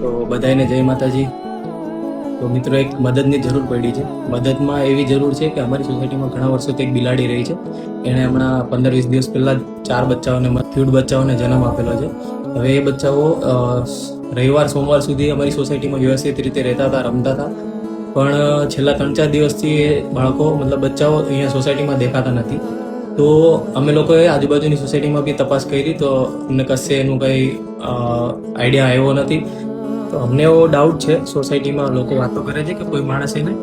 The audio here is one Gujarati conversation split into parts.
તો બધાને જય માતાજી। તો મિત્રો એક મદદની જરૂર પડી છે। મદદમાં એવી જરૂર છે કે અમારી સોસાયટીમાં ઘણા વર્ષોથી એક બિલાડી રહી છે। એણે હમણાં 15-20 દિવસ પહેલાં 4 બચ્ચાઓને ક્યુટ બચ્ચાઓને જન્મ આપેલો છે। હવે એ બચ્ચાઓ રવિવાર સોમવાર સુધી અમારી સોસાયટીમાં વ્યવસ્થિત રીતે રહેતા હતા, રમતા હતા, પણ છેલ્લા 3-4 દિવસથી એ બાળકો મતલબ બચ્ચાઓ અહીંયા સોસાયટીમાં દેખાતા નથી। તો અમે લોકોએ આજુબાજુની સોસાયટીમાં બી તપાસ કરી તો અમને કશે એનું કંઈ આઈડિયા આવ્યો નથી। તો અમને એવો ડાઉટ છે, સોસાયટીમાં લોકો વાતો કરે છે કે કોઈ માણસ એને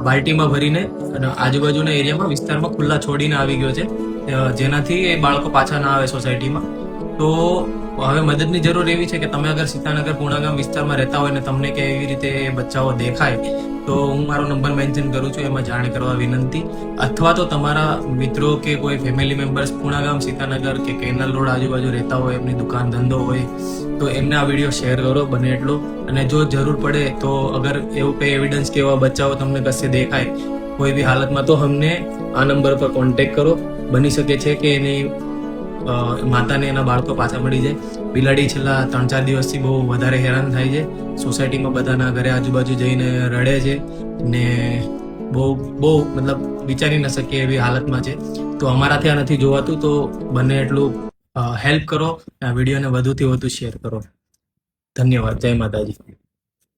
બાલ્ટીમાં ભરીને અને આજુબાજુના એરિયામાં વિસ્તારમાં ખુલ્લા છોડીને આવી ગયો છે, જેનાથી એ બાળકો પાછા ના આવે સોસાયટીમાં। તો હવે મદદની જરૂર એવી છે કે તમે અગર સીતાનગર પૂર્ણાગામ વિસ્તારમાં રહેતા હોય ને તમને કે એવી રીતે બચ્ચાઓ દેખાય તો હું મારો નંબર મેન્શન કરું છું, એમાં જાણ કરવા વિનંતી। અથવા તો તમારા મિત્રો કે કોઈ ફેમિલી મેમ્બર્સ પૂર્ણાગામ, સીતાનગર કે કેનલ રોડ આજુબાજુ રહેતા હોય, એમની દુકાન ધંધો હોય તો એમને આ વિડીયો શેર કરો બને એટલો। અને જો જરૂર પડે તો અગર એવું કંઈ એવિડન્સ કે એવા બચ્ચાઓ તમને કશે દેખાય કોઈ બી હાલતમાં તો અમને આ નંબર પર કોન્ટેક્ટ કરો। બની શકે છે કે એની માતાને એના બાળકો પાછા મળી જાય। બિલાડી છેલ્લા 3-4 દિવસથી બહુ વધારે હેરાન થાય છે, સોસાયટીમાં બધાના ઘરે આજુબાજુ જઈને રડે છે ને બહુ મતલબ વિચારી ન શકીએ એવી હાલતમાં છે। તો અમારાથી આ નથી જોવાતું, તો બને એટલું હેલ્પ કરો, આ વિડીયોને વધુથી વધુ શેર કરો। ધન્યવાદ। જય માતાજી।